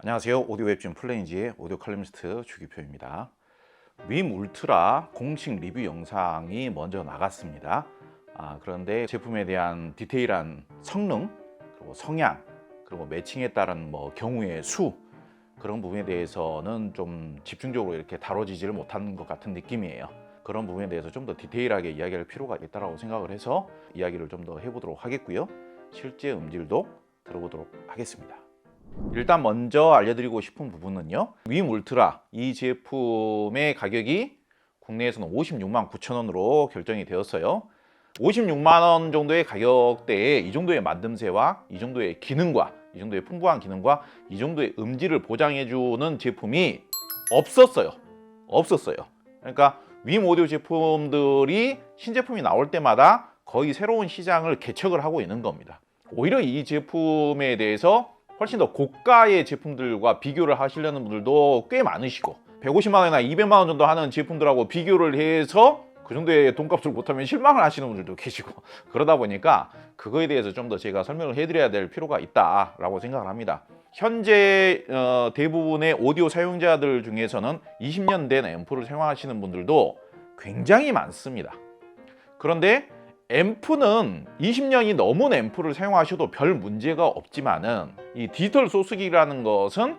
안녕하세요. 오디오 웹진 플레인지의 오디오 칼럼니스트 주기표입니다. 윈 울트라 공식 리뷰 영상이 먼저 나갔습니다. 그런데 제품에 대한 디테일한 성능, 그리고 성향, 그리고 매칭에 따른 경우의 수, 그런 부분에 대해서는 좀 집중적으로 이렇게 다뤄지지를 못한 것 같은 느낌이에요. 그런 부분에 대해서 좀 더 디테일하게 이야기할 필요가 있다고 생각을 해서 이야기를 좀 더 해보도록 하겠고요. 실제 음질도 들어보도록 하겠습니다. 일단 먼저 알려드리고 싶은 부분은요, 윈 울트라 이 제품의 가격이 국내에서는 56만 9천 원으로 결정이 되었어요. 56만 원 정도의 가격대에 이 정도의 만듦새와 이 정도의 기능과 이 정도의 풍부한 기능과 이 정도의 음질을 보장해주는 제품이 없었어요. 그러니까 윈 오디오 제품들이 신제품이 나올 때마다 거의 새로운 시장을 개척을 하고 있는 겁니다. 오히려 이 제품에 대해서 훨씬 더 고가의 제품들과 비교를 하시려는 분들도 꽤 많으시고, 150만 원이나 200만 원 정도 하는 제품들하고 비교를 해서 그 정도의 돈값을 못하면 실망을 하시는 분들도 계시고, 그러다 보니까 그거에 대해서 좀 더 제가 설명을 해드려야 될 필요가 있다라고 생각을 합니다. 현재 대부분의 오디오 사용자들 중에서는 20년 된 앰프를 사용하시는 분들도 굉장히 많습니다. 그런데 앰프는 20년이 넘은 앰프를 사용하셔도 별 문제가 없지만은, 이 디지털 소스기라는 것은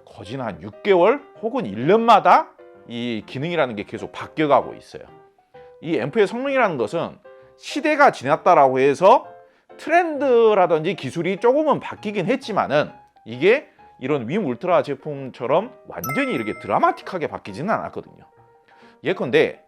거진 한 6개월 혹은 1년마다 이 기능이라는 게 계속 바뀌어가고 있어요. 이 앰프의 성능이라는 것은 시대가 지났다라고 해서 트렌드라든지 기술이 조금은 바뀌긴 했지만은, 이게 이런 윈 울트라 제품처럼 완전히 이렇게 드라마틱하게 바뀌지는 않았거든요. 예컨대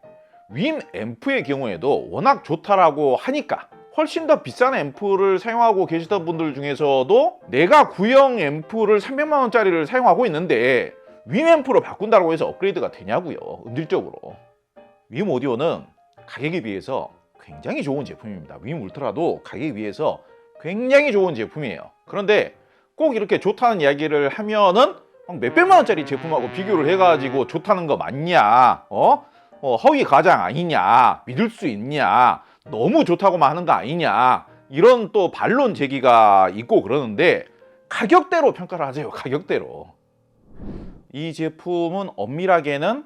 윈 앰프의 경우에도 워낙 좋다라고 하니까 훨씬 더 비싼 앰프를 사용하고 계시던 분들 중에서도 내가 구형 앰프를 300만 원짜리를 사용하고 있는데 윈 앰프로 바꾼다고 해서 업그레이드가 되냐고요, 음질적으로. 윈 오디오는 가격에 비해서 굉장히 좋은 제품입니다. 윈 울트라도 가격에 비해서 굉장히 좋은 제품이에요. 그런데 꼭 이렇게 좋다는 이야기를 하면은 몇백만 원짜리 제품하고 비교를 해가지고 좋다는 거 맞냐, 허위 과장 아니냐, 믿을 수 있냐, 너무 좋다고만 하는 거 아니냐, 이런 또 반론 제기가 있고 그러는데, 가격대로 평가를 하세요. 가격대로. 이 제품은 엄밀하게는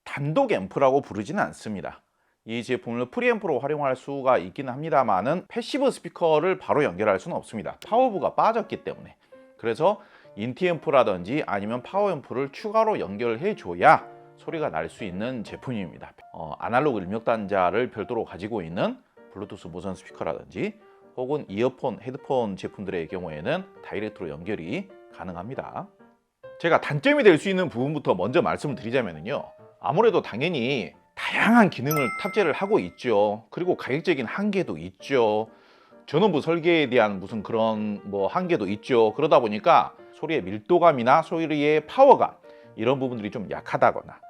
단독 앰프라고 부르지는 않습니다. 이 제품을 프리앰프로 활용할 수가 있기는 합니다만은 패시브 스피커를 바로 연결할 수는 없습니다. 파워브가 빠졌기 때문에. 그래서 인티앰프라든지 아니면 파워앰프를 추가로 연결해 줘야 소리가 날 수 있는 제품입니다. 아날로그 입력단자를 별도로 가지고 있는 블루투스 무선 스피커라든지 혹은 이어폰, 헤드폰 제품들의 경우에는 다이렉트로 연결이 가능합니다. 제가 단점이 될 수 있는 부분부터 먼저 말씀을 드리자면요, 아무래도 당연히 다양한 기능을 탑재를 하고 있죠. 그리고 가격적인 한계도 있죠. 전원부 설계에 대한 무슨 그런 한계도 있죠. 그러다 보니까 소리의 밀도감이나 소리의 파워감, 이런 부분들이 좀 약하다거나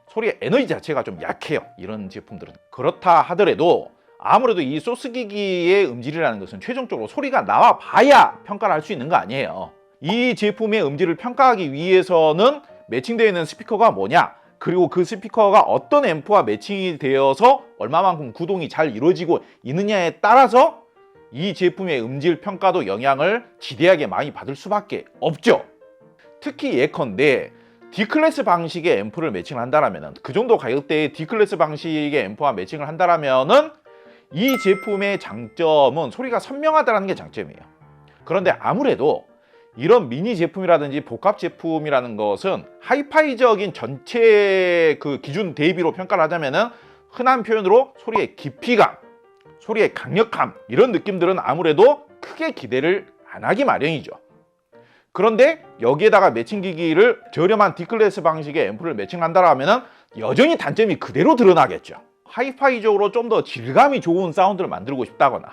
소리의 에너지 자체가 좀 약해요, 이런 제품들은. 그렇다 하더라도 아무래도 이 소스기기의 음질이라는 것은 최종적으로 소리가 나와 봐야 평가를 할 수 있는 거 아니에요. 이 제품의 음질을 평가하기 위해서는 매칭되어 있는 스피커가 뭐냐, 그리고 그 스피커가 어떤 앰프와 매칭이 되어서 얼마만큼 구동이 잘 이루어지고 있느냐에 따라서 이 제품의 음질 평가도 영향을 지대하게 많이 받을 수밖에 없죠. 특히 예컨대 D클래스 방식의 앰프를 매칭을 한다라면, 그 정도 가격대의 D클래스 방식의 앰프와 매칭을 한다라면은 이 제품의 장점은 소리가 선명하다는 게 장점이에요. 그런데 아무래도 이런 미니 제품이라든지 복합 제품이라는 것은 하이파이적인 전체 그 기준 대비로 평가를 하자면은, 흔한 표현으로 소리의 깊이감, 소리의 강력함, 이런 느낌들은 아무래도 크게 기대를 안 하기 마련이죠. 그런데 여기에다가 매칭기기를 저렴한 D클래스 방식의 앰프를 매칭한다라면은 여전히 단점이 그대로 드러나겠죠. 하이파이적으로 좀 더 질감이 좋은 사운드를 만들고 싶다거나,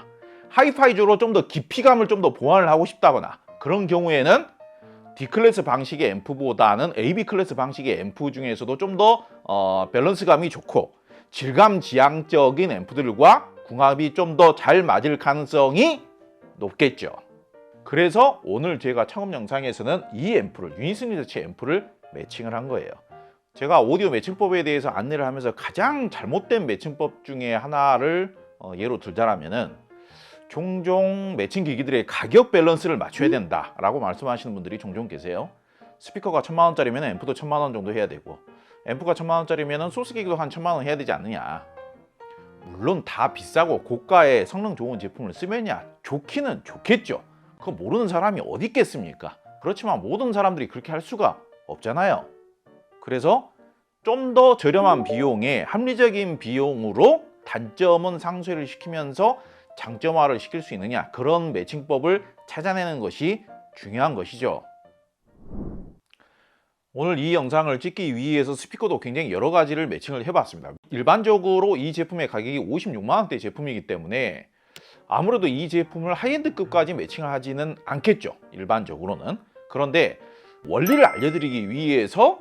하이파이적으로 좀 더 깊이감을 좀 더 보완을 하고 싶다거나, 그런 경우에는 D클래스 방식의 앰프보다는 AB 클래스 방식의 앰프 중에서도 좀 더 밸런스감이 좋고 질감 지향적인 앰프들과 궁합이 좀 더 잘 맞을 가능성이 높겠죠. 그래서 오늘 제가 창업 영상에서는 이 앰프를, 유니스니더치 앰프를 매칭을 한 거예요. 제가 오디오 매칭법에 대해서 안내를 하면서 가장 잘못된 매칭법 중에 하나를 예로 들자라면은, 종종 매칭 기기들의 가격 밸런스를 맞춰야 된다라고 말씀하시는 분들이 종종 계세요. 스피커가 1000만원짜리면 앰프도 1000만원 정도 해야 되고, 앰프가 1000만원짜리면 소스 기기도 한 1000만원 해야 되지 않느냐. 물론 다 비싸고 고가의 성능 좋은 제품을 쓰면야 좋기는 좋겠죠. 그거 모르는 사람이 어디 있겠습니까? 그렇지만 모든 사람들이 그렇게 할 수가 없잖아요. 그래서 좀 더 저렴한 비용에 합리적인 비용으로 단점은 상쇄를 시키면서 장점화를 시킬 수 있느냐, 그런 매칭법을 찾아내는 것이 중요한 것이죠. 오늘 이 영상을 찍기 위해서 스피커도 굉장히 여러 가지를 매칭을 해봤습니다. 일반적으로 이 제품의 가격이 56만원대 제품이기 때문에 아무래도 이 제품을 하이엔드급까지 매칭을 하지는 않겠죠, 일반적으로는. 그런데 원리를 알려드리기 위해서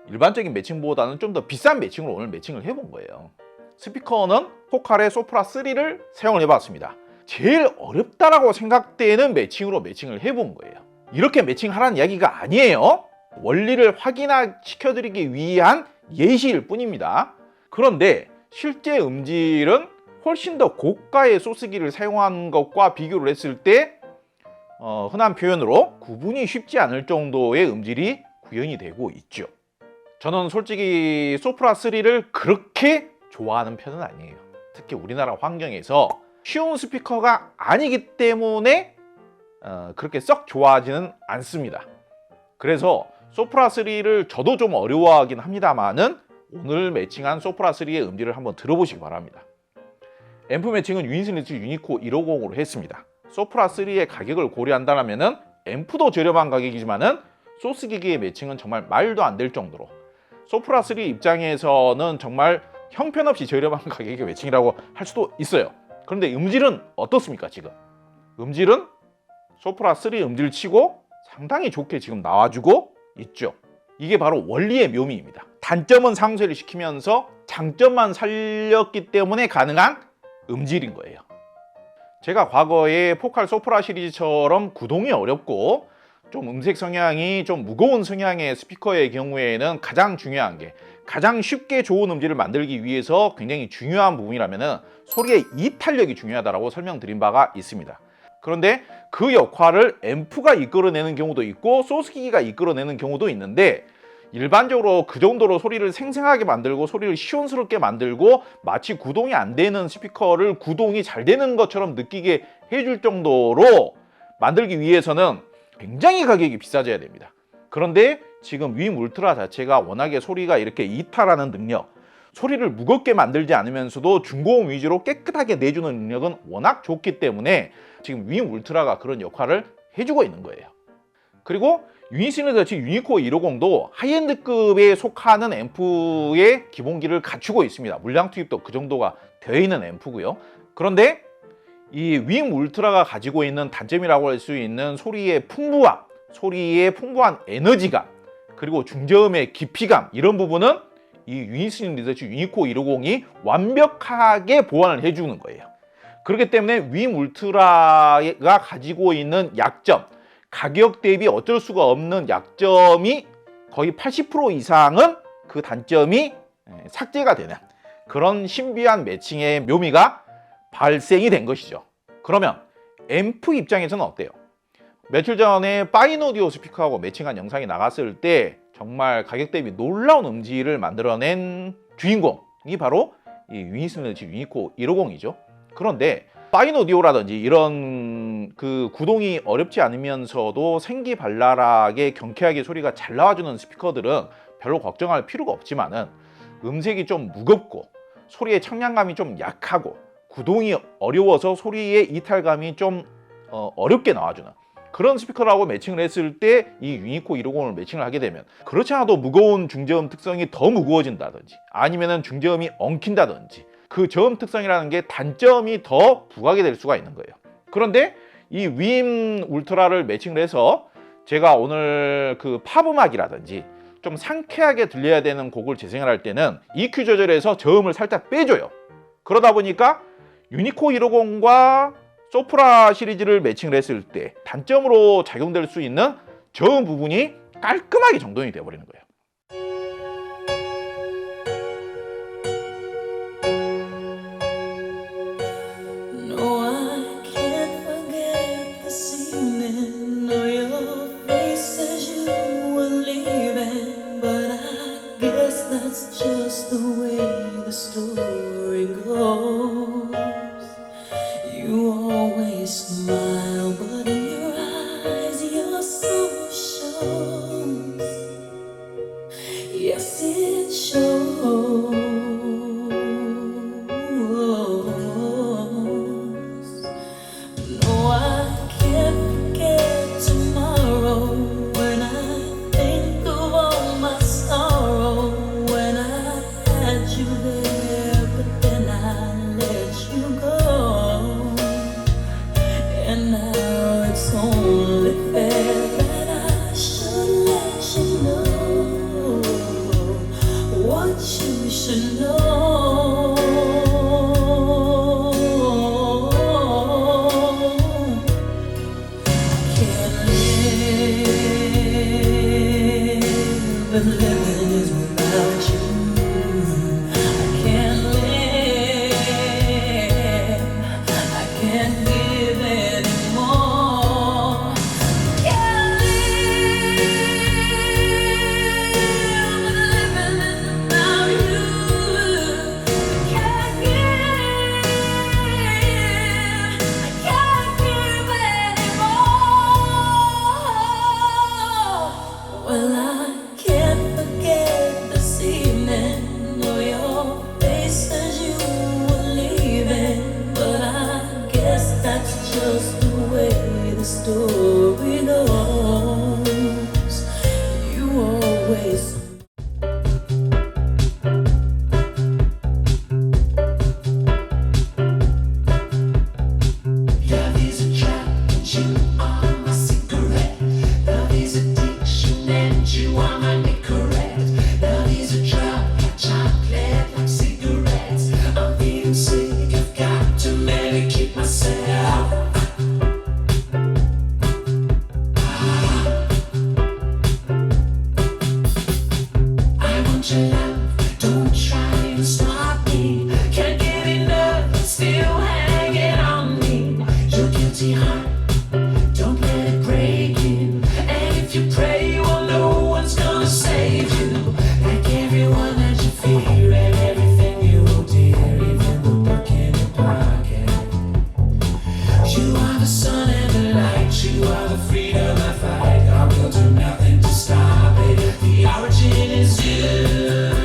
일반적인 매칭보다는 좀 더 비싼 매칭으로 오늘 매칭을 해본 거예요. 스피커는 포칼의 소프라 3를 사용을 해봤습니다. 제일 어렵다라고 생각되는 매칭으로 매칭을 해본 거예요. 이렇게 매칭하라는 이야기가 아니에요. 원리를 확인시켜드리기 위한 예시일 뿐입니다. 그런데 실제 음질은 훨씬 더 고가의 소스기를 사용한 것과 비교를 했을 때 흔한 표현으로 구분이 쉽지 않을 정도의 음질이 구현이 되고 있죠. 저는 솔직히 소프라 3를 그렇게 좋아하는 편은 아니에요. 특히 우리나라 환경에서 쉬운 스피커가 아니기 때문에 그렇게 썩 좋아하지는 않습니다. 그래서 소프라 3를 저도 좀 어려워하긴 합니다만은 오늘 매칭한 소프라 3의 음질을 한번 들어보시기 바랍니다. 앰프 매칭은 유인스리츠 유니코 150으로 했습니다. 소프라 3의 가격을 고려한다면은 앰프도 저렴한 가격이지만은 소스 기기의 매칭은 정말 말도 안 될 정도로, 소프라 3 입장에서는 정말 형편없이 저렴한 가격의 매칭이라고 할 수도 있어요. 그런데 음질은 어떻습니까? 지금 음질은 소프라 3 음질 치고 상당히 좋게 지금 나와주고 있죠. 이게 바로 원리의 묘미입니다. 단점은 상쇄를 시키면서 장점만 살렸기 때문에 가능한 음질인 거예요. 제가 과거에 포칼 소프라 시리즈처럼 구동이 어렵고 좀 음색 성향이 좀 무거운 성향의 스피커의 경우에는 가장 중요한 게, 가장 쉽게 좋은 음질을 만들기 위해서 굉장히 중요한 부분이라면은 소리의 이탈력이 중요하다고 설명드린 바가 있습니다. 그런데 그 역할을 앰프가 이끌어내는 경우도 있고 소스기기가 이끌어내는 경우도 있는데, 일반적으로 그 정도로 소리를 생생하게 만들고 소리를 시원스럽게 만들고 마치 구동이 안 되는 스피커를 구동이 잘 되는 것처럼 느끼게 해줄 정도로 만들기 위해서는 굉장히 가격이 비싸져야 됩니다. 그런데 지금 윈 울트라 자체가 워낙에 소리가 이렇게 이탈하는 능력, 소리를 무겁게 만들지 않으면서도 중고음 위주로 깨끗하게 내주는 능력은 워낙 좋기 때문에 지금 윈 울트라가 그런 역할을 해주고 있는 거예요. 그리고 유니시너더치 유니코 150도 하이엔드급에 속하는 앰프의 기본기를 갖추고 있습니다. 물량 투입도 그 정도가 되어 있는 앰프고요. 그런데 이 윈 울트라가 가지고 있는 단점이라고 할 수 있는 소리의 풍부함, 소리의 풍부한 에너지감, 그리고 중저음의 깊이감, 이런 부분은 이 유니슨 리서치 유니코 150이 완벽하게 보완을 해주는 거예요. 그렇기 때문에 윈 울트라가 가지고 있는 약점, 가격 대비 어쩔 수가 없는 약점이 거의 80% 이상은 그 단점이 삭제가 되는 그런 신비한 매칭의 묘미가 발생이 된 것이죠. 그러면 앰프 입장에서는 어때요? 며칠 전에 파인오디오 스피커하고 매칭한 영상이 나갔을 때 정말 가격 대비 놀라운 음질을 만들어낸 주인공이 바로 이 유니스너치 유니코 150이죠. 그런데 파인오디오라든지 이런 그 구동이 어렵지 않으면서도 생기발랄하게 경쾌하게 소리가 잘 나와주는 스피커들은 별로 걱정할 필요가 없지만은 음색이 좀 무겁고 소리의 청량감이 좀 약하고 구동이 어려워서 소리의 이탈감이 좀 어렵게 나와주는 그런 스피커라고 매칭을 했을 때 이 유니코 150을 매칭을 하게 되면, 그렇지 않아도 무거운 중저음 특성이 더 무거워진다든지 아니면은 중저음이 엉킨다든지 그 저음 특성이라는 게 단점이 더 부각이 될 수가 있는 거예요. 그런데 이 윈 울트라를 매칭을 해서 제가 오늘 그 팝 음악이라든지 좀 상쾌하게 들려야 되는 곡을 재생을 할 때는 EQ 조절해서 저음을 살짝 빼줘요. 그러다 보니까 유니코 150과 소프라 시리즈를 매칭을 했을 때 단점으로 작용될 수 있는 저음 부분이 깔끔하게 정돈이 되어버리는 거예요. No, I can't Yes, it shows. No, I can't forget tomorrow when I think of all my sorrow. When I had you there, but then I let you go. And now it's only fair that I should let you know what you should know. Can't live, and living is without you. I can't live, I can't give anymore. Can't live, living is without you. I can't give anymore. Well, I can't forget this evening, or your face as you were leaving. But I guess that's just the way the story goes. You always Love is a trap, and you are my cigarette. Love is addiction, and you are my Nicorette. Love is a drug, chocolate like cigarettes. I'm feeling sick, I've got to medicate myself. I want your love, don't try to stop me. Can't get enough, it's still hanging on me. Your guilty heart, don't let it break in. And if you pray, well, no one's gonna save you. Like everyone that you fear and everything you hold dear, even the book in your pocket. You are the sun and the light, you are the freedom I fight. I will do nothing to stop it. The origin is you.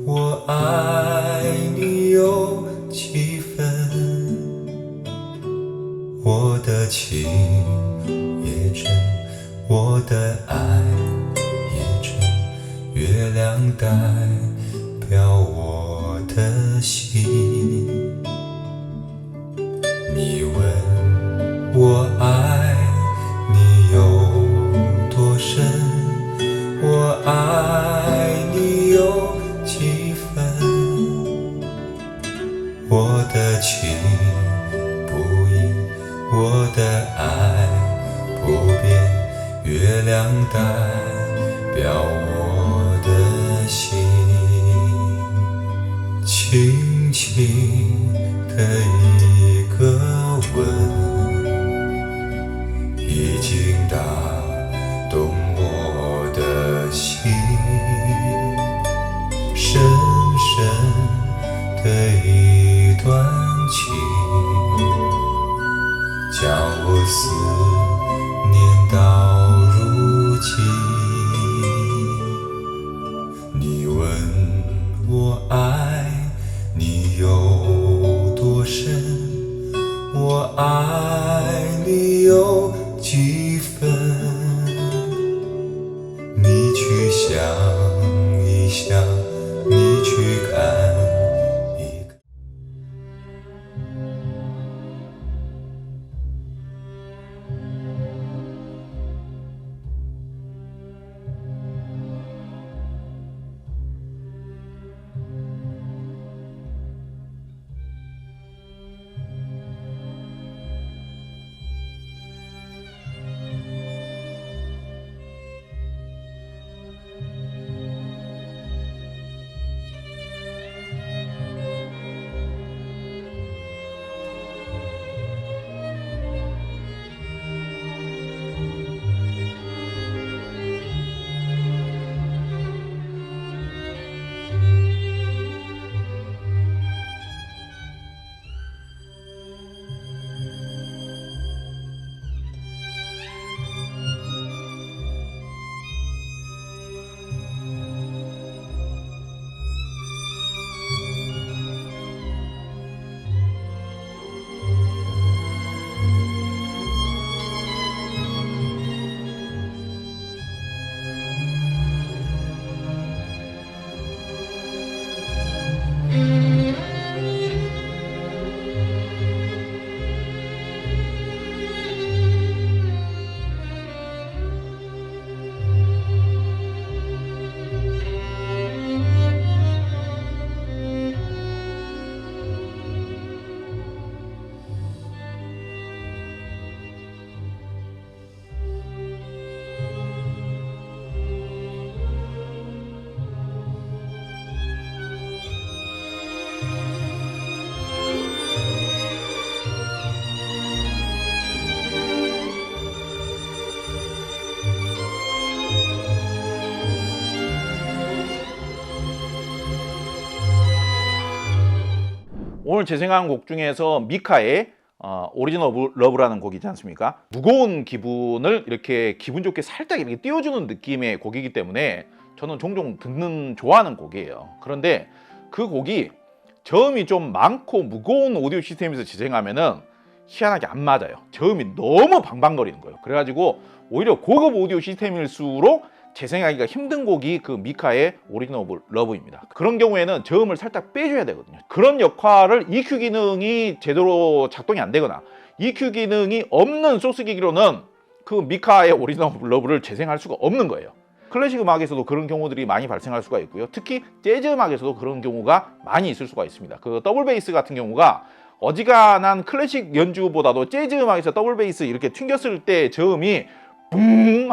我爱你有几分？我的情也真，我的爱也真，月亮代表我的心。你问我爱你有多深，我爱你有几分？我的情不移，我的爱不变，月亮代表我的心。轻轻的一个吻，已经打动我的心，深深的一段情，将我思念到如今。你问我爱你有多深，我爱你有几分？你去想一想，你去看一看。오늘 재생한 곡 중에서 미카의 오리지널 러브라는 곡이지 않습니까? 무거운 기분을 이렇게 기분 좋게 살짝 이렇게 띄워주는 느낌의 곡이기 때문에 저는 종종 좋아하는 곡이에요. 그런데 그 곡이 저음이 좀 많고 무거운 오디오 시스템에서 재생하면은 희한하게 안 맞아요. 저음이 너무 방방거리는 거예요. 그래가지고 오히려 고급 오디오 시스템일수록 재생하기가 힘든 곡이 그 미카의 오리지널 러브입니다. 그런 경우에는 저음을 살짝 빼줘야 되거든요. 그런 역할을 EQ 기능이 제대로 작동이 안 되거나 EQ 기능이 없는 소스 기기로는 그 미카의 오리지널 러브를 재생할 수가 없는 거예요. 클래식 음악에서도 그런 경우들이 많이 발생할 수가 있고요. 특히 재즈 음악에서도 그런 경우가 많이 있을 수가 있습니다. 그 더블 베이스 같은 경우가 어지간한 클래식 연주보다도 재즈 음악에서 더블 베이스 이렇게 튕겼을 때 저음이 붕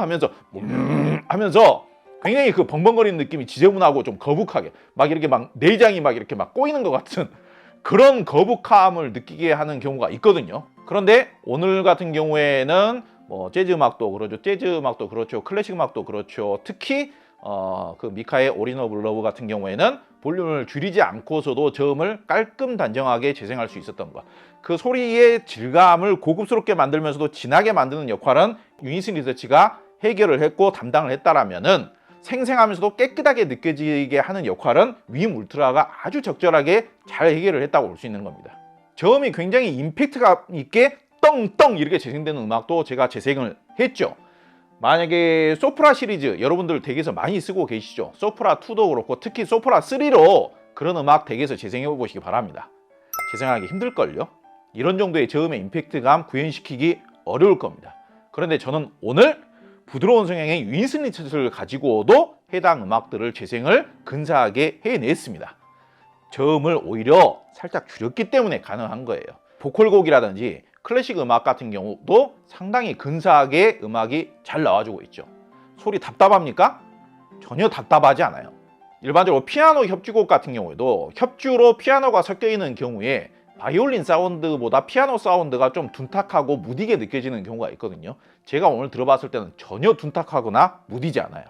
하면서 굉장히 그 벙벙거리는 느낌이 지저분하고 좀 거북하게 막 이렇게 막 내장이 막 이렇게 막 꼬이는 것 같은 그런 거북함을 느끼게 하는 경우가 있거든요. 그런데 오늘 같은 경우에는 뭐 재즈 음악도 그렇죠, 재즈 음악도 그렇죠, 클래식 음악도 그렇죠. 특히 그 미카의 오리지널 러브 같은 경우에는 볼륨을 줄이지 않고서도 저음을 깔끔 단정하게 재생할 수 있었던 것. 그 소리의 질감을 고급스럽게 만들면서도 진하게 만드는 역할은 유니슨 리서치가 해결을 했고 담당을 했다라면은 생생하면서도 깨끗하게 느껴지게 하는 역할은 윈 울트라가 아주 적절하게 잘 해결을 했다고 볼 수 있는 겁니다. 저음이 굉장히 임팩트가 있게 떵떵 이렇게 재생되는 음악도 제가 재생을 했죠. 만약에 소프라 시리즈 여러분들 댁에서 많이 쓰고 계시죠. 소프라 2도 그렇고 특히 소프라 3로 그런 음악 댁에서 재생해 보시기 바랍니다. 재생하기 힘들걸요. 이런 정도의 저음의 임팩트감 구현시키기 어려울 겁니다. 그런데 저는 오늘 부드러운 성향의 윈슬릿을 가지고도 해당 음악들을 재생을 근사하게 해냈습니다. 저음을 오히려 살짝 줄였기 때문에 가능한 거예요. 보컬곡이라든지 클래식 음악 같은 경우도 상당히 근사하게 음악이 잘 나와주고 있죠. 소리 답답합니까? 전혀 답답하지 않아요. 일반적으로 피아노 협주곡 같은 경우에도 협주로 피아노가 섞여 있는 경우에 바이올린 사운드보다 피아노 사운드가 좀 둔탁하고 무디게 느껴지는 경우가 있거든요. 제가 오늘 들어봤을 때는 전혀 둔탁하거나 무디지 않아요.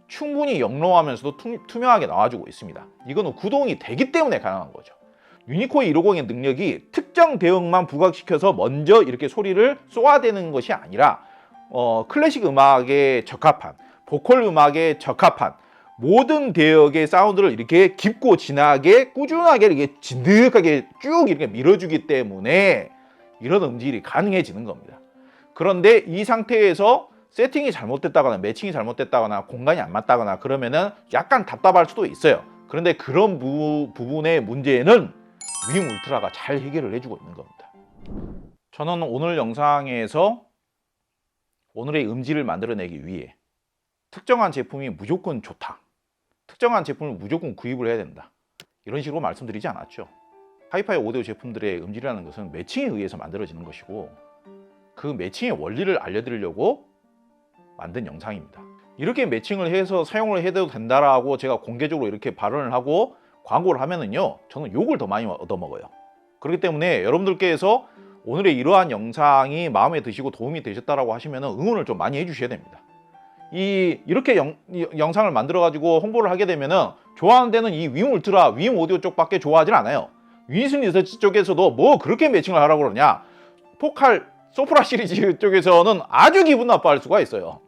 충분히 영롱하면서도 투명하게 나와주고 있습니다. 이거는 구동이 되기 때문에 가능한 거죠. 유니코이 150의 능력이 특정 대역만 부각시켜서 먼저 이렇게 소리를 쏘아대는 것이 아니라 클래식 음악에 적합한, 보컬 음악에 적합한 모든 대역의 사운드를 이렇게 깊고 진하게 꾸준하게 이렇게 진득하게 쭉 이렇게 밀어주기 때문에 이런 음질이 가능해지는 겁니다. 그런데 이 상태에서 세팅이 잘못됐다거나 매칭이 잘못됐다거나 공간이 안 맞다거나 그러면은 약간 답답할 수도 있어요. 그런데 그런 부분의 문제는 윈 울트라가 잘 해결을 해주고 있는 겁니다. 저는 오늘 영상에서 오늘의 음질을 만들어내기 위해 특정한 제품이 무조건 좋다, 특정한 제품을 무조건 구입을 해야 된다, 이런 식으로 말씀드리지 않았죠. 하이파이 오디오 제품들의 음질이라는 것은 매칭에 의해서 만들어지는 것이고 그 매칭의 원리를 알려드리려고 만든 영상입니다. 이렇게 매칭을 해서 사용을 해도 된다라고 제가 공개적으로 이렇게 발언을 하고 광고를 하면은요, 저는 욕을 더 많이 얻어먹어요. 그렇기 때문에 여러분들께서 오늘의 이러한 영상이 마음에 드시고 도움이 되셨다라고 하시면은 응원을 좀 많이 해주셔야 됩니다. 이렇게 영상을 만들어 가지고 홍보를 하게 되면은 좋아하는 데는 이 윈 울트라, 윈 오디오 쪽밖에 좋아하진 않아요. 윈슨 리서치 쪽에서도 뭐 그렇게 매칭을 하라고 그러냐, 포칼 소프라 시리즈 쪽에서는 아주 기분 나빠할 수가 있어요.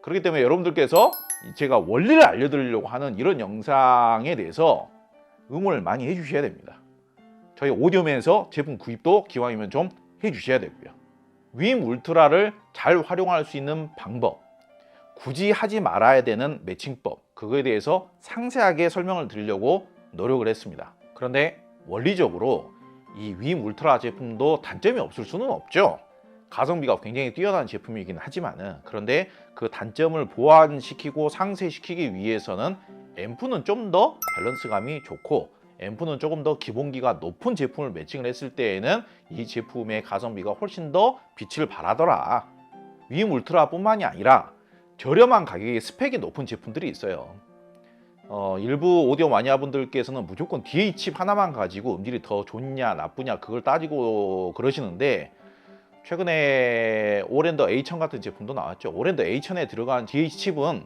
그렇기 때문에 여러분들께서 제가 원리를 알려드리려고 하는 이런 영상에 대해서 응원을 많이 해주셔야 됩니다. 저희 오디오맨에서 제품 구입도 기왕이면 좀 해주셔야 되고요. 윈 울트라를 잘 활용할 수 있는 방법, 굳이 하지 말아야 되는 매칭법, 그거에 대해서 상세하게 설명을 드리려고 노력을 했습니다. 그런데 원리적으로 이 윈 울트라 제품도 단점이 없을 수는 없죠. 가성비가 굉장히 뛰어난 제품이긴 하지만은, 그런데 그 단점을 보완시키고 상쇄시키기 위해서는 앰프는 좀 더 밸런스감이 좋고 앰프는 조금 더 기본기가 높은 제품을 매칭을 했을 때에는 이 제품의 가성비가 훨씬 더 빛을 발하더라. 윈 울트라 뿐만이 아니라 저렴한 가격에 스펙이 높은 제품들이 있어요. 일부 오디오 마니아분들께서는 무조건 DA 칩 하나만 가지고 음질이 더 좋냐 나쁘냐 그걸 따지고 그러시는데, 최근에 오랜더 A1000 같은 제품도 나왔죠. 오랜더 A1000에 들어간 DA 칩은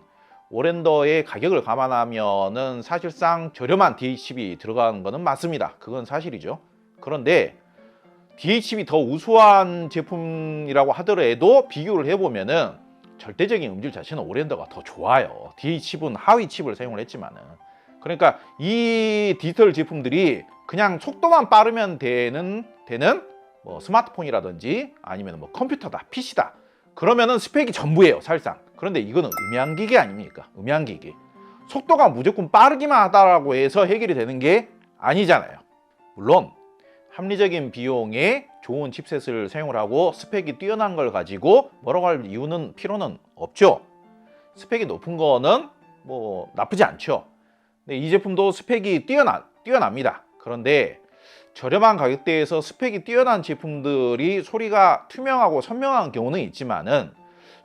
오랜더의 가격을 감안하면은 사실상 저렴한 DA 칩이 들어간 거는 맞습니다. 그건 사실이죠. 그런데 DA 칩이 더 우수한 제품이라고 하더라도 비교를 해보면은 절대적인 음질 자체는 오랜더가 더 좋아요. DA 칩은 하위 칩을 사용을 했지만은. 그러니까 이 디지털 제품들이 그냥 속도만 빠르면 되는 뭐 스마트폰이라든지 아니면 뭐 컴퓨터다, PC다, 그러면은 스펙이 전부예요, 사실상. 그런데 이거는 음향기기 아닙니까? 음향기기. 속도가 무조건 빠르기만 하다라고 해서 해결이 되는 게 아니잖아요. 물론 합리적인 비용에 좋은 칩셋을 사용을 하고 스펙이 뛰어난 걸 가지고 뭐라고 할 이유는 필요는 없죠. 스펙이 높은 거는 뭐 나쁘지 않죠. 근데 이 제품도 스펙이 뛰어납니다. 그런데 저렴한 가격대에서 스펙이 뛰어난 제품들이 소리가 투명하고 선명한 경우는 있지만은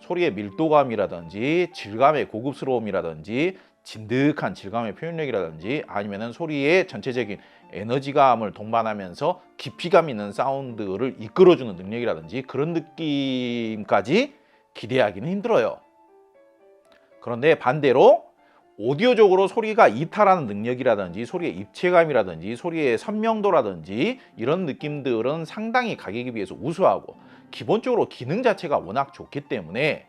소리의 밀도감이라든지 질감의 고급스러움이라든지 진득한 질감의 표현력이라든지 아니면은 소리의 전체적인 에너지감을 동반하면서 깊이감 있는 사운드를 이끌어주는 능력이라든지 그런 느낌까지 기대하기는 힘들어요. 그런데 반대로 오디오적으로 소리가 이탈하는 능력이라든지 소리의 입체감이라든지 소리의 선명도라든지 이런 느낌들은 상당히 가격에 비해서 우수하고 기본적으로 기능 자체가 워낙 좋기 때문에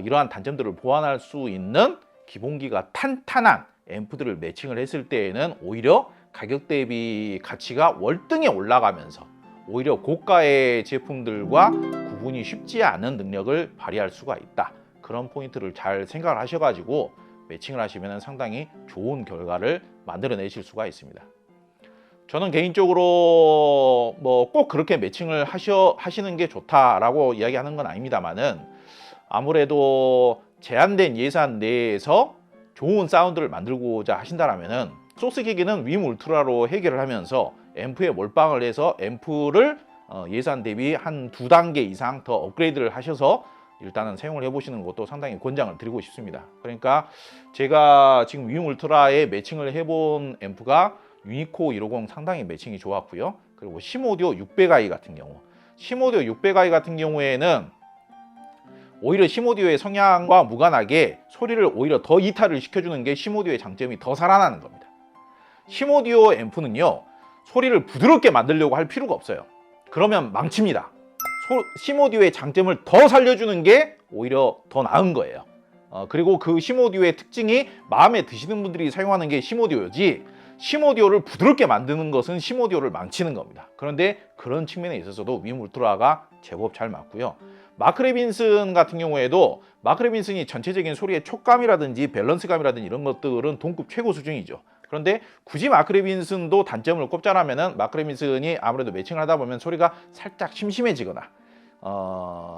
이러한 단점들을 보완할 수 있는 기본기가 탄탄한 앰프들을 매칭을 했을 때에는 오히려 가격 대비 가치가 월등히 올라가면서 오히려 고가의 제품들과 구분이 쉽지 않은 능력을 발휘할 수가 있다. 그런 포인트를 잘 생각을 하셔가지고 매칭을 하시면 상당히 좋은 결과를 만들어내실 수가 있습니다. 저는 개인적으로 뭐 꼭 그렇게 매칭을 하시는 게 좋다라고 이야기하는 건 아닙니다만은 아무래도 제한된 예산 내에서 좋은 사운드를 만들고자 하신다라면은 소스 기기는 윈 울트라로 해결을 하면서 앰프에 몰빵을 해서 앰프를 예산 대비 한 2단계 이상 더 업그레이드를 하셔서 일단은 사용을 해보시는 것도 상당히 권장을 드리고 싶습니다. 그러니까 제가 지금 윈 울트라에 매칭을 해본 앰프가 유니코 150 상당히 매칭이 좋았고요. 그리고 심오디오 600i 같은 경우, 심오디오 600i 같은 경우에는 오히려 심오디오의 성향과 무관하게 소리를 오히려 더 이탈을 시켜주는 게 심오디오의 장점이 더 살아나는 겁니다. 심오디오 앰프는요, 소리를 부드럽게 만들려고 할 필요가 없어요. 그러면 망칩니다. 심오디오의 장점을 더 살려주는 게 오히려 더 나은 거예요. 그리고 그 심오디오의 특징이 마음에 드시는 분들이 사용하는 게 심오디오지, 심오디오를 부드럽게 만드는 것은 심오디오를 망치는 겁니다. 그런데 그런 측면에 있어서도 윈 울트라가 제법 잘 맞고요. 마크 레빈슨 같은 경우에도 마크 레빈슨이 전체적인 소리의 촉감이라든지 밸런스감이라든지 이런 것들은 동급 최고 수준이죠. 그런데 굳이 마크 레빈슨도 단점을 꼽자라면은 마크 레빈슨이 아무래도 매칭을 하다 보면 소리가 살짝 심심해지거나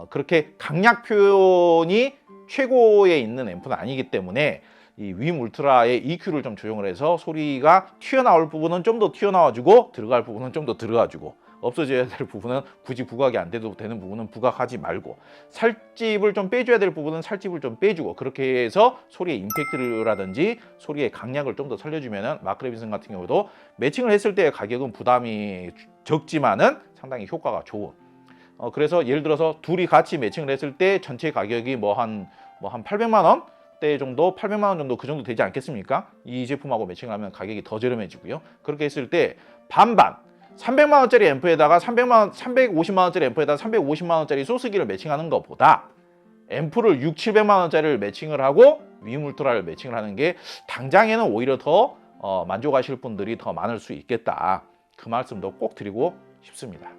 그렇게 강약 표현이 최고에 있는 앰프는 아니기 때문에 이 윈 울트라의 EQ를 좀 조정을 해서 소리가 튀어나올 부분은 좀 더 튀어나와주고 들어갈 부분은 좀 더 들어가주고 없어져야 될 부분은 굳이 부각이 안 돼도 되는 부분은 부각하지 말고 살집을 좀 빼줘야 될 부분은 살집을 좀 빼주고 그렇게 해서 소리의 임팩트라든지 소리의 강약을 좀 더 살려주면은 마크 레빈슨 같은 경우도 매칭을 했을 때 가격은 부담이 적지만은 상당히 효과가 좋은 그래서 예를 들어서 둘이 같이 매칭을 했을 때 전체 가격이 한 800만 원 대 정도, 800만 원 정도 그 정도 되지 않겠습니까? 이 제품하고 매칭을 하면 가격이 더 저렴해지고요. 그렇게 했을 때 반반 300만 원짜리 앰프에다가 350만 원짜리 앰프에다가 350만 원짜리 소스기를 매칭하는 것보다 앰프를 6, 700만 원짜리를 매칭을 하고 윈 울트라를 매칭을 하는 게 당장에는 오히려 더 만족하실 분들이 더 많을 수 있겠다. 그 말씀도 꼭 드리고 싶습니다.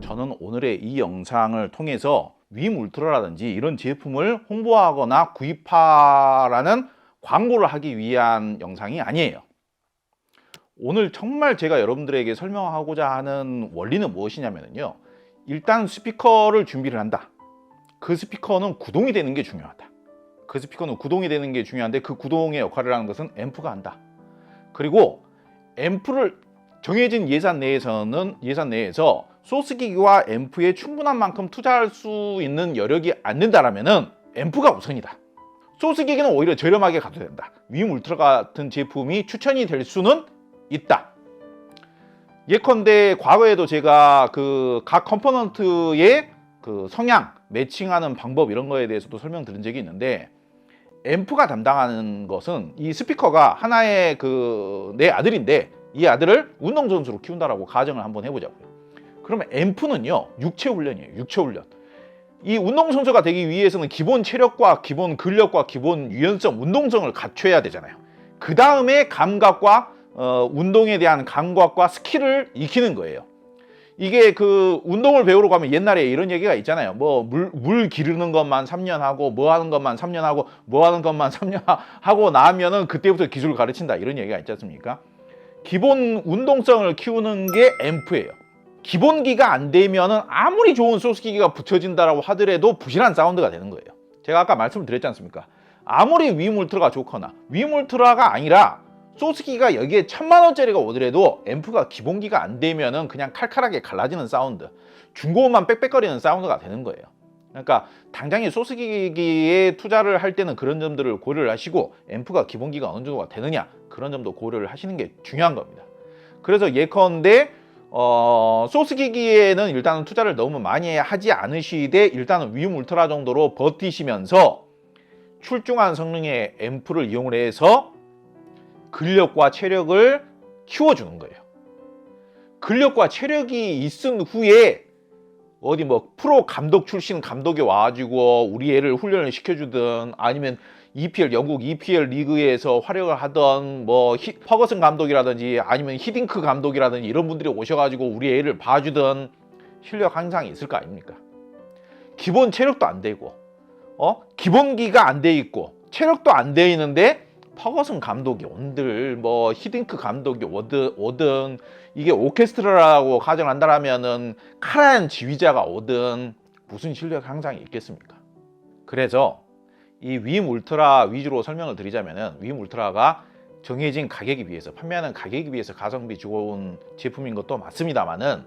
저는 오늘의 이 영상을 통해서 윈 울트라라든지 이런 제품을 홍보하거나 구입하라는 광고를 하기 위한 영상이 아니에요. 오늘 정말 제가 여러분들에게 설명하고자 하는 원리는 무엇이냐면요. 일단 스피커를 준비를 한다. 그 스피커는 구동이 되는 게 중요하다. 그 스피커는 구동이 되는 게 중요한데 그 구동의 역할을 하는 것은 앰프가 한다. 그리고 앰프를 정해진 예산 내에서 소스기기와 앰프에 충분한 만큼 투자할 수 있는 여력이 안 된다라면은 앰프가 우선이다. 소스기기는 오히려 저렴하게 가도 된다. 윈 울트라 같은 제품이 추천이 될 수는 있다. 예컨대 과거에도 제가 그 각 컴포넌트의 그 성향, 매칭하는 방법 이런 거에 대해서도 설명드린 적이 있는데 앰프가 담당하는 것은 이 스피커가 하나의 내 아들인데 이 아들을 운동선수로 키운다라고 가정을 한번 해보자고요. 그러면 앰프는요 육체 훈련이에요. 육체 훈련. 이 운동선수가 되기 위해서는 기본 체력과 기본 근력과 기본 유연성, 운동성을 갖춰야 되잖아요. 그 다음에 감각과 운동에 대한 감각과 스킬을 익히는 거예요. 이게 그 운동을 배우러 가면 옛날에 이런 얘기가 있잖아요. 물 기르는 것만 3년 하고 뭐 하는 것만 3년 하고 뭐 하는 것만 3년 하고 나면은 그때부터 기술을 가르친다 이런 얘기가 있지 않습니까? 기본 운동성을 키우는 게 앰프예요. 기본기가 안 되면은 아무리 좋은 소스기기가 붙여진다라고 하더라도 부실한 사운드가 되는 거예요. 제가 아까 말씀을 드렸지 않습니까? 아무리 윈 울트라가 좋거나 윈 울트라가 아니라 소스기가 여기에 1000만 원짜리가 오더라도 앰프가 기본기가 안 되면은 그냥 칼칼하게 갈라지는 사운드, 중고음만 빽빽거리는 사운드가 되는 거예요. 그러니까 당장에 소스기기에 투자를 할 때는 그런 점들을 고려를 하시고 앰프가 기본기가 어느 정도가 되느냐 그런 점도 고려를 하시는 게 중요한 겁니다. 그래서 예컨대 소스기기에는 일단은 투자를 너무 많이 하지 않으시되 일단은 윈 울트라 정도로 버티시면서 출중한 성능의 앰프를 이용을 해서 근력과 체력을 키워주는 거예요. 근력과 체력이 있은 후에 어디 프로 감독 출신 감독이 와가지고 우리 애를 훈련을 시켜주든 아니면 EPL 영국 EPL 리그에서 활약을 하던 뭐 퍼거슨 감독이라든지 아니면 히딩크 감독이라든지 이런 분들이 오셔가지고 우리 애를 봐주던 실력 향상이 있을 거 아닙니까? 기본 체력도 안 되고 기본기가 안 돼 있고 체력도 안 돼 있는데 퍼거슨 감독이 온들 뭐 히딩크 감독이 오든 이게 오케스트라라고 가정한다라면은 카라얀 지휘자가 오든 무슨 실력 향상이 있겠습니까? 그래서 이 윈 울트라 위주로 설명을 드리자면은 윈 울트라가 정해진 가격에 비해서 판매하는 가격에 비해서 가성비 좋은 제품인 것도 맞습니다만은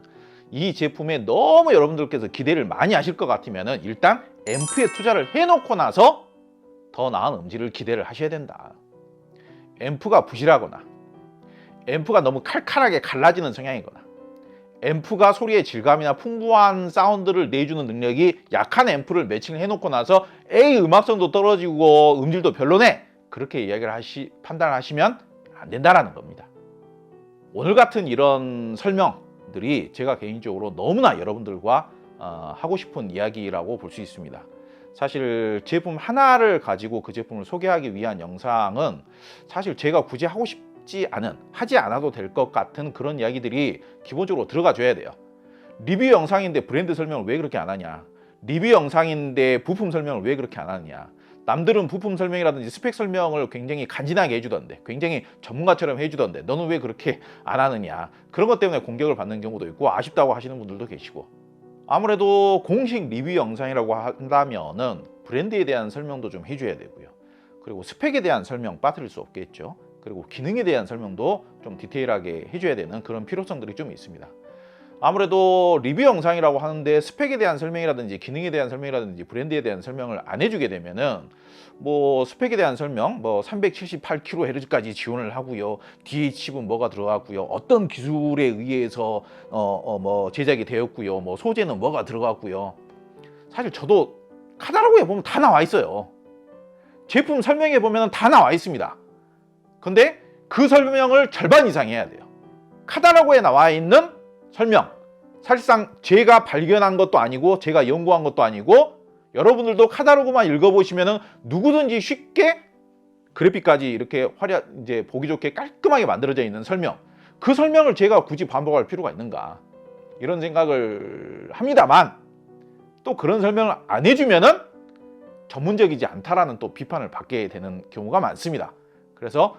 이 제품에 너무 여러분들께서 기대를 많이 하실 것 같으면은 일단 앰프에 투자를 해놓고 나서 더 나은 음질을 기대를 하셔야 된다. 앰프가 부실하거나 앰프가 너무 칼칼하게 갈라지는 성향이거나 앰프가 소리의 질감이나 풍부한 사운드를 내주는 능력이 약한 앰프를 매칭을 해놓고 나서 에이 음악성도 떨어지고 음질도 별로네 그렇게 이야기를 판단을 하시면 안 된다라는 겁니다. 오늘 같은 이런 설명들이 제가 개인적으로 너무나 여러분들과 하고 싶은 이야기라고 볼 수 있습니다. 사실 제품 하나를 가지고 그 제품을 소개하기 위한 영상은 사실 제가 굳이 하지 않아도 될 것 같은 그런 이야기들이 기본적으로 들어가 줘야 돼요. 리뷰 영상인데 브랜드 설명을 왜 그렇게 안 하냐, 리뷰 영상인데 부품 설명을 왜 그렇게 안 하느냐, 남들은 부품 설명이라든지 스펙 설명을 굉장히 간지나게 해주던데, 굉장히 전문가처럼 해주던데 너는 왜 그렇게 안 하느냐, 그런 것 때문에 공격을 받는 경우도 있고 아쉽다고 하시는 분들도 계시고, 아무래도 공식 리뷰 영상이라고 한다면은 브랜드에 대한 설명도 좀 해줘야 되고요. 그리고 스펙에 대한 설명 빠뜨릴 수 없겠죠. 그리고 기능에 대한 설명도 좀 디테일하게 해줘야 되는 그런 필요성들이 좀 있습니다. 아무래도 리뷰 영상이라고 하는데 스펙에 대한 설명이라든지 기능에 대한 설명이라든지 브랜드에 대한 설명을 안 해주게 되면은 뭐 스펙에 대한 설명, 뭐 378kHz까지 지원을 하고요, DH칩은 뭐가 들어갔고요, 어떤 기술에 의해서 뭐 제작이 되었고요, 뭐 소재는 뭐가 들어갔고요. 사실 저도 카탈로그에 보면 다 나와 있어요. 제품 설명에 보면 다 나와 있습니다. 근데 그 설명을 절반 이상 해야 돼요. 카탈로그에 나와 있는 설명, 사실상 제가 발견한 것도 아니고 제가 연구한 것도 아니고 여러분들도 카탈로그만 읽어보시면은 누구든지 쉽게 그래픽까지 이렇게 이제 보기 좋게 깔끔하게 만들어져 있는 설명, 그 설명을 제가 굳이 반복할 필요가 있는가 이런 생각을 합니다만, 또 그런 설명을 안 해주면은 전문적이지 않다라는 또 비판을 받게 되는 경우가 많습니다. 그래서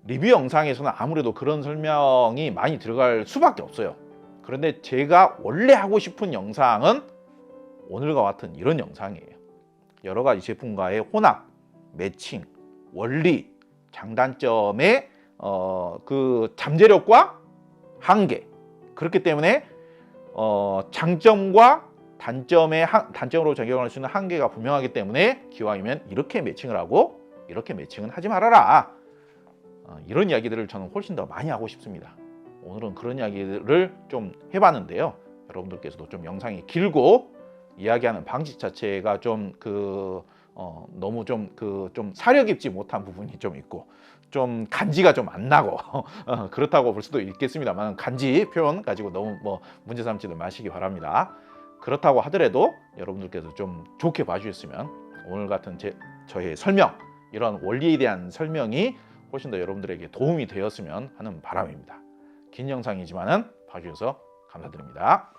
리뷰 영상에서는 아무래도 그런 설명이 많이 들어갈 수밖에 없어요. 그런데 제가 원래 하고 싶은 영상은 오늘과 같은 이런 영상이에요. 여러 가지 제품과의 혼합, 매칭, 원리, 장단점의 그 잠재력과 한계, 그렇기 때문에 장점과 단점으로 적용할 수 있는 한계가 분명하기 때문에 기왕이면 이렇게 매칭을 하고 이렇게 매칭은 하지 말아라, 이런 이야기들을 저는 훨씬 더 많이 하고 싶습니다. 오늘은 그런 이야기를 좀 해봤는데요. 여러분들께서도 좀 영상이 길고 이야기하는 방식 자체가 좀 너무 좀 사려 깊지 못한 부분이 좀 있고 좀 간지가 좀 안 나고 그렇다고 볼 수도 있겠습니다만, 간지 표현 가지고 너무 뭐 문제 삼지는 마시기 바랍니다. 그렇다고 하더라도 여러분들께서 좀 좋게 봐주셨으면 오늘 같은 저의 설명, 이런 원리에 대한 설명이 훨씬 더 여러분들에게 도움이 되었으면 하는 바람입니다. 긴 영상이지만은 봐주셔서 감사드립니다.